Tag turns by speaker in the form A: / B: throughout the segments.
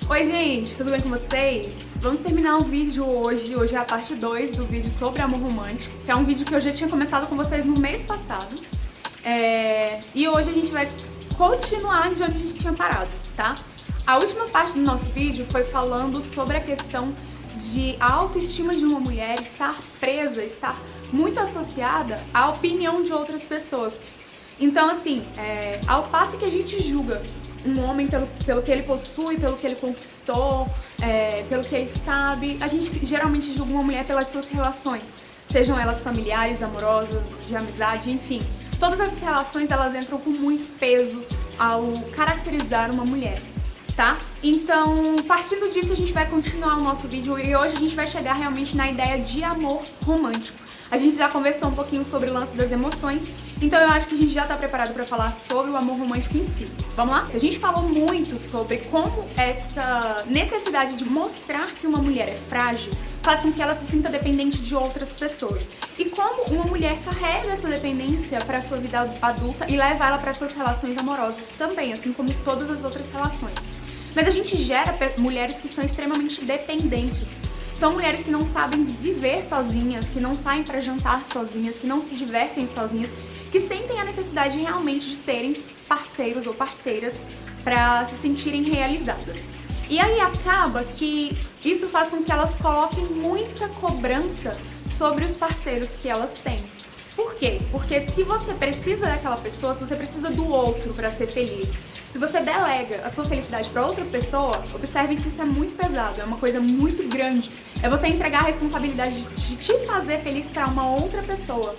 A: Oi gente, tudo bem com vocês? Vamos terminar o vídeo hoje. Hoje é a parte 2 do vídeo sobre amor romântico, que é um vídeo que eu já tinha começado com vocês no mês passado. E hoje a gente vai continuar de onde a gente tinha parado, tá? A última parte do nosso vídeo foi falando sobre a questão de a autoestima de uma mulher estar presa, estar muito associada à opinião de outras pessoas. Então, assim, ao passo que a gente julga um homem pelo que ele possui, pelo que ele conquistou, pelo que ele sabe, a gente geralmente julga uma mulher pelas suas relações, sejam elas familiares, amorosas, de amizade, enfim. Todas essas relações, elas entram com muito peso ao caracterizar uma mulher, tá? Então, partindo disso, a gente vai continuar o nosso vídeo e hoje a gente vai chegar realmente na ideia de amor romântico. A gente já conversou um pouquinho sobre o lance das emoções, então eu acho que a gente já está preparado para falar sobre o amor romântico em si. Vamos lá? A gente falou muito sobre como essa necessidade de mostrar que uma mulher é frágil faz com que ela se sinta dependente de outras pessoas. E como uma mulher carrega essa dependência para a sua vida adulta e leva ela para suas relações amorosas também, assim como todas as outras relações. Mas a gente gera mulheres que são extremamente dependentes. São mulheres que não sabem viver sozinhas, que não saem para jantar sozinhas, que não se divertem sozinhas, que sentem a necessidade realmente de terem parceiros ou parceiras para se sentirem realizadas. E aí acaba que isso faz com que elas coloquem muita cobrança sobre os parceiros que elas têm. Por quê? Porque se você precisa daquela pessoa, se você precisa do outro para ser feliz, se você delega a sua felicidade para outra pessoa, observe que isso é muito pesado, é uma coisa muito grande. É você entregar a responsabilidade de te fazer feliz para uma outra pessoa.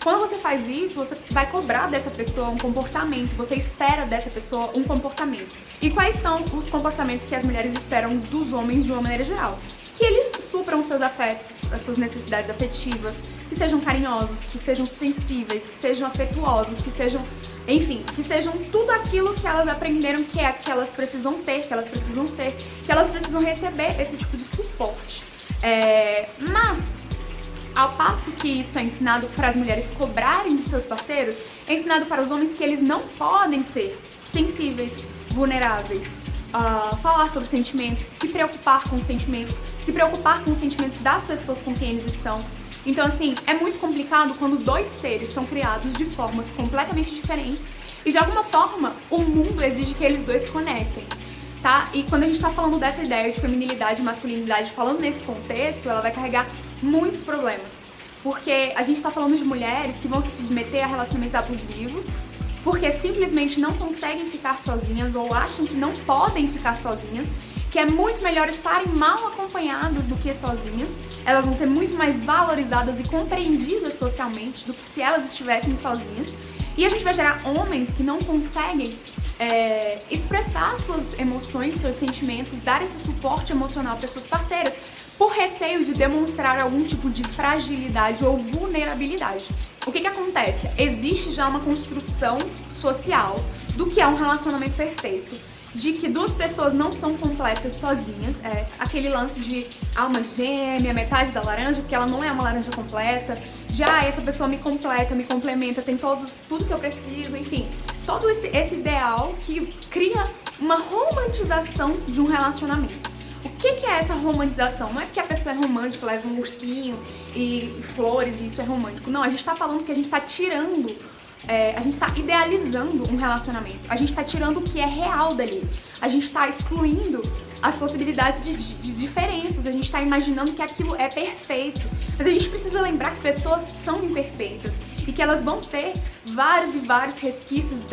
A: Quando você faz isso, você vai cobrar dessa pessoa um comportamento, você espera dessa pessoa um comportamento. E quais são os comportamentos que as mulheres esperam dos homens de uma maneira geral? Que eles supram seus afetos, as suas necessidades afetivas, que sejam carinhosos, que sejam sensíveis, que sejam afetuosos, que sejam, enfim, que sejam tudo aquilo que elas aprenderam que elas precisam ter, que elas precisam ser, que elas precisam receber esse tipo de suporte. Mas, ao passo que isso é ensinado para as mulheres cobrarem de seus parceiros, é ensinado para os homens que eles não podem ser sensíveis, vulneráveis, falar sobre sentimentos, se preocupar com os sentimentos das pessoas com quem eles estão. Então, assim, é muito complicado quando dois seres são criados de formas completamente diferentes e, de alguma forma, o mundo exige que eles dois se conectem, tá? E quando a gente tá falando dessa ideia de feminilidade e masculinidade, falando nesse contexto, ela vai carregar muitos problemas. Porque a gente tá falando de mulheres que vão se submeter a relacionamentos abusivos, porque simplesmente não conseguem ficar sozinhas ou acham que não podem ficar sozinhas, que é muito melhor estarem mal acompanhadas do que sozinhas. Elas vão ser muito mais valorizadas e compreendidas socialmente do que se elas estivessem sozinhas. E a gente vai gerar homens que não conseguem expressar suas emoções, seus sentimentos, dar esse suporte emocional para suas parceiras, por receio de demonstrar algum tipo de fragilidade ou vulnerabilidade. O que acontece? Existe já uma construção social do que é um relacionamento perfeito, de que duas pessoas não são completas sozinhas, aquele lance de alma gêmea, metade da laranja, porque ela não é uma laranja completa, essa pessoa me completa, me complementa, tem tudo que eu preciso, enfim, todo esse ideal que cria uma romantização de um relacionamento. O que é essa romantização? Não é porque a pessoa é romântica, leva um ursinho e flores e isso é romântico. Não, a gente tá falando que a gente tá tirando, a gente tá idealizando um relacionamento. A gente tá tirando o que é real dali. A gente tá excluindo as possibilidades de diferenças. A gente tá imaginando que aquilo é perfeito. Mas a gente precisa lembrar que pessoas são imperfeitas e que elas vão ter vários e vários resquícios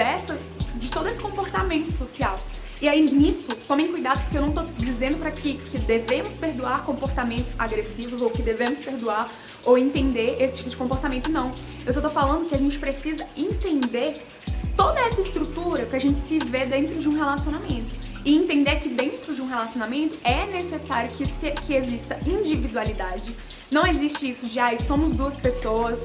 A: de todo esse comportamento social. E aí nisso, tomem cuidado, porque eu não tô dizendo para que devemos perdoar comportamentos agressivos ou que devemos perdoar ou entender esse tipo de comportamento, não. Eu só tô falando que a gente precisa entender toda essa estrutura pra gente se ver dentro de um relacionamento. E entender que dentro de um relacionamento é necessário que exista individualidade. Não existe isso de, somos duas pessoas.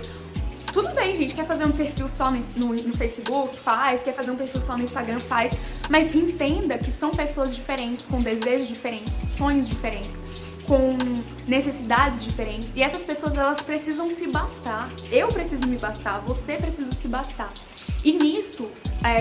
A: Tudo bem, gente, quer fazer um perfil só no Facebook? Faz. Quer fazer um perfil só no Instagram? Faz. Mas entenda que são pessoas diferentes, com desejos diferentes, sonhos diferentes, com necessidades diferentes. E essas pessoas, elas precisam se bastar. Eu preciso me bastar, você precisa se bastar. E nisso,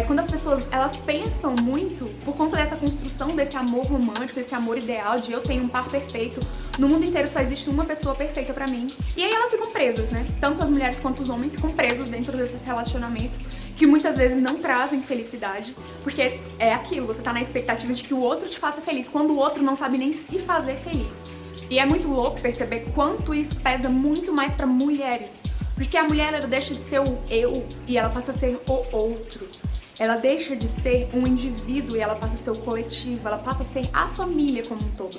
A: quando as pessoas elas pensam muito, por conta dessa construção desse amor romântico, desse amor ideal de eu tenho um par perfeito, no mundo inteiro só existe uma pessoa perfeita pra mim. E aí elas ficam presas, né? Tanto as mulheres quanto os homens ficam presos dentro desses relacionamentos que muitas vezes não trazem felicidade, porque é aquilo, você tá na expectativa de que o outro te faça feliz, quando o outro não sabe nem se fazer feliz. E é muito louco perceber quanto isso pesa muito mais pra mulheres. Porque a mulher, ela deixa de ser o eu e ela passa a ser o outro. Ela deixa de ser um indivíduo e ela passa a ser o coletivo, ela passa a ser a família como um todo.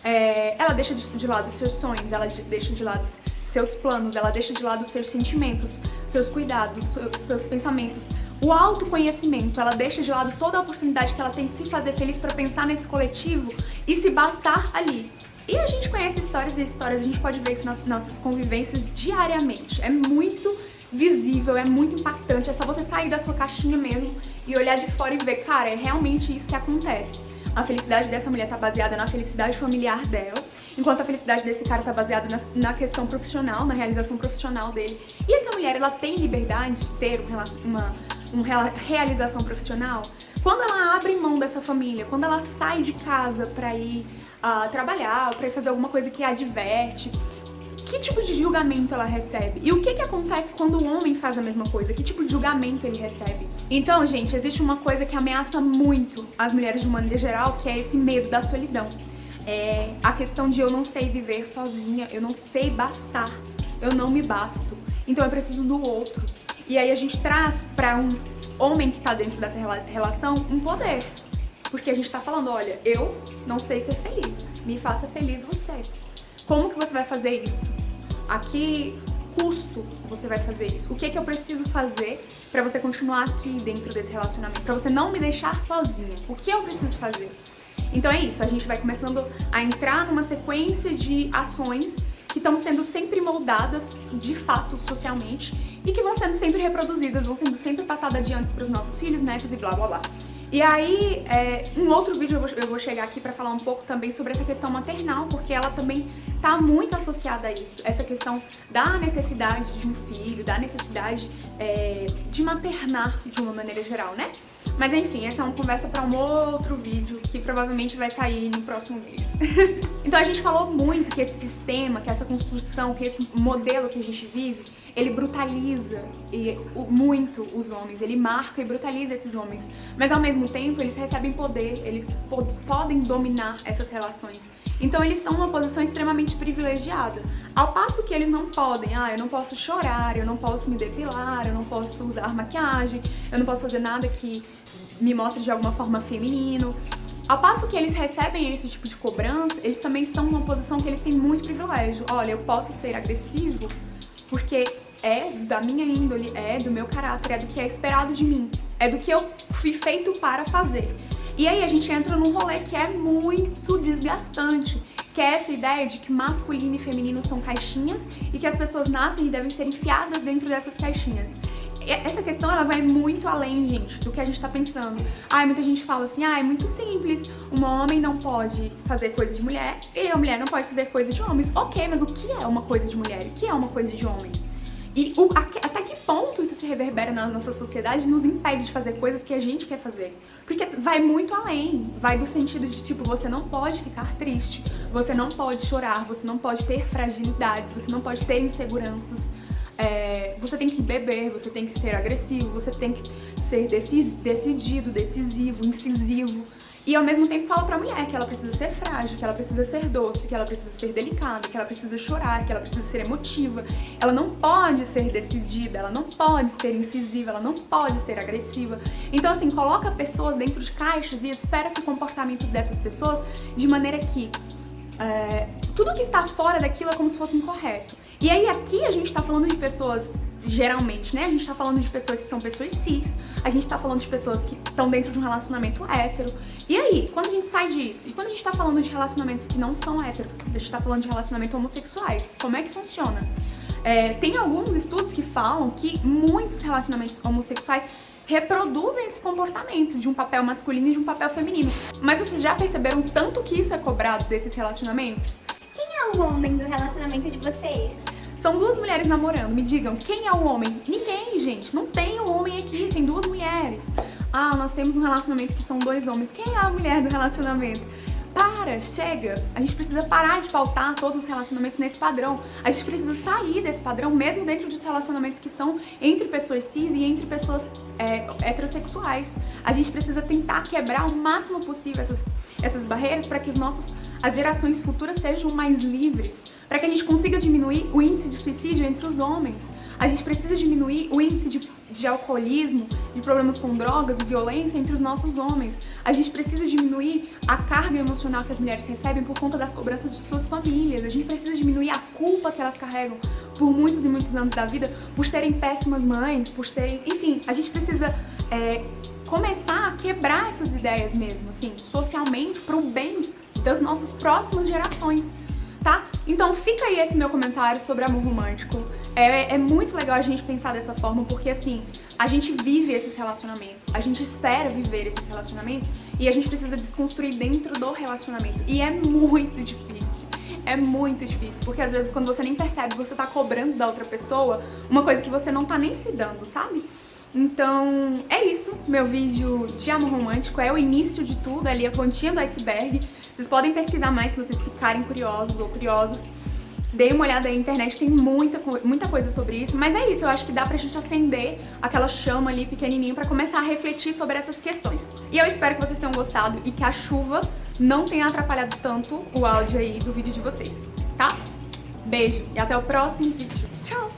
A: Ela deixa de lado os seus sonhos, ela deixa de lado seus planos, ela deixa de lado os seus sentimentos, seus cuidados, seus pensamentos, o autoconhecimento, ela deixa de lado toda a oportunidade que ela tem de se fazer feliz para pensar nesse coletivo e se bastar ali. E a gente conhece histórias e histórias, a gente pode ver isso nas nossas convivências diariamente. É muito visível, é muito impactante, é só você sair da sua caixinha mesmo e olhar de fora e ver, cara, é realmente isso que acontece. A felicidade dessa mulher tá baseada na felicidade familiar dela, enquanto a felicidade desse cara tá baseada na questão profissional, na realização profissional dele. E essa mulher, ela tem liberdade de ter uma realização profissional quando ela abre mão dessa família, quando ela sai de casa pra ir trabalhar, pra ir fazer alguma coisa que a diverte. Que tipo de julgamento ela recebe? E o que acontece quando o homem faz a mesma coisa? Que tipo de julgamento ele recebe? Então, gente, existe uma coisa que ameaça muito as mulheres de uma maneira geral, que é esse medo da solidão. É a questão de eu não sei viver sozinha, eu não sei bastar, eu não me basto, então eu preciso do outro. E aí a gente traz pra um homem que tá dentro dessa relação um poder. Porque a gente tá falando, olha, eu não sei ser feliz, me faça feliz você. Como que você vai fazer isso? A que custo você vai fazer isso? O que eu preciso fazer pra você continuar aqui dentro desse relacionamento? Pra você não me deixar sozinha? O que eu preciso fazer? Então é isso, a gente vai começando a entrar numa sequência de ações que estão sendo sempre moldadas, de fato, socialmente, e que vão sendo sempre reproduzidas, vão sendo sempre passadas adiante pros nossos filhos, netos e blá blá blá. E aí, um outro vídeo eu vou chegar aqui pra falar um pouco também sobre essa questão maternal, porque ela também tá muito associada a isso, essa questão da necessidade de um filho, da necessidade de maternar de uma maneira geral, né? Mas enfim, essa é uma conversa pra um outro vídeo que provavelmente vai sair no próximo mês. Então a gente falou muito que esse sistema, que essa construção, que esse modelo que a gente vive, ele brutaliza muito os homens, ele marca e brutaliza esses homens, mas ao mesmo tempo eles recebem poder, eles podem dominar essas relações. Então eles estão numa posição extremamente privilegiada, ao passo que eles não podem, eu não posso chorar, eu não posso me depilar, eu não posso usar maquiagem, eu não posso fazer nada que me mostre de alguma forma feminino. Ao passo que eles recebem esse tipo de cobrança, eles também estão numa posição que eles têm muito privilégio. Olha, eu posso ser agressivo porque é da minha índole, é do meu caráter, é do que é esperado de mim, é do que eu fui feito para fazer. E aí a gente entra num rolê que é muito desgastante, que é essa ideia de que masculino e feminino são caixinhas e que as pessoas nascem e devem ser enfiadas dentro dessas caixinhas. Essa questão, ela vai muito além, gente, do que a gente tá pensando. Muita gente fala assim, é muito simples, um homem não pode fazer coisa de mulher e a mulher não pode fazer coisa de homens. Ok, mas o que é uma coisa de mulher e o que é uma coisa de homem? E até que ponto isso se reverbera na nossa sociedade e nos impede de fazer coisas que a gente quer fazer? Porque vai muito além, vai do sentido de tipo, você não pode ficar triste, você não pode chorar, você não pode ter fragilidades, você não pode ter inseguranças. Você tem que beber, você tem que ser agressivo, você tem que ser decidido, decisivo, incisivo. E ao mesmo tempo fala pra mulher que ela precisa ser frágil, que ela precisa ser doce, que ela precisa ser delicada, que ela precisa chorar, que ela precisa ser emotiva. Ela não pode ser decidida, ela não pode ser incisiva, ela não pode ser agressiva. Então assim, coloca pessoas dentro de caixas e espera esse comportamento dessas pessoas de maneira que tudo que está fora daquilo é como se fosse incorreto. E aí aqui a gente tá falando de pessoas, geralmente, né? A gente tá falando de pessoas que são pessoas cis, a gente tá falando de pessoas que estão dentro de um relacionamento hétero. E aí, quando a gente sai disso? E quando a gente tá falando de relacionamentos que não são hétero, a gente tá falando de relacionamentos homossexuais, como é que funciona? Tem alguns estudos que falam que muitos relacionamentos homossexuais reproduzem esse comportamento de um papel masculino e de um papel feminino. Mas vocês já perceberam tanto que isso é cobrado desses relacionamentos?
B: Quem é o homem do relacionamento de vocês?
A: São duas mulheres namorando, me digam, quem é o homem? Ninguém, gente, não tem um homem aqui, tem duas mulheres. Ah, nós temos um relacionamento que são dois homens, quem é a mulher do relacionamento? Para, chega, a gente precisa parar de pautar todos os relacionamentos nesse padrão. A gente precisa sair desse padrão, mesmo dentro dos relacionamentos que são entre pessoas cis e entre pessoas heterossexuais. A gente precisa tentar quebrar o máximo possível essas barreiras para que as gerações futuras sejam mais livres, para que a gente consiga diminuir o índice de suicídio entre os homens. A gente precisa diminuir o índice de alcoolismo, de problemas com drogas e violência entre os nossos homens. A gente precisa diminuir a carga emocional que as mulheres recebem por conta das cobranças de suas famílias. A gente precisa diminuir a culpa que elas carregam por muitos e muitos anos da vida, por serem péssimas mães, por serem... Enfim, a gente precisa começar a quebrar essas ideias mesmo, assim, socialmente, pro bem das nossas próximas gerações, tá? Então fica aí esse meu comentário sobre amor romântico. É muito legal a gente pensar dessa forma, porque assim, a gente vive esses relacionamentos, a gente espera viver esses relacionamentos e a gente precisa desconstruir dentro do relacionamento. E é muito difícil, porque às vezes quando você nem percebe, você tá cobrando da outra pessoa uma coisa que você não tá nem se dando, sabe? Então, é isso, meu vídeo de amor romântico, é o início de tudo, ali a pontinha do iceberg. Vocês podem pesquisar mais se vocês ficarem curiosos ou curiosas. Dei uma olhada aí na internet, tem muita coisa sobre isso, mas é isso, eu acho que dá pra gente acender aquela chama ali pequenininho pra começar a refletir sobre essas questões. E eu espero que vocês tenham gostado e que a chuva não tenha atrapalhado tanto o áudio aí do vídeo de vocês, tá? Beijo e até o próximo vídeo. Tchau!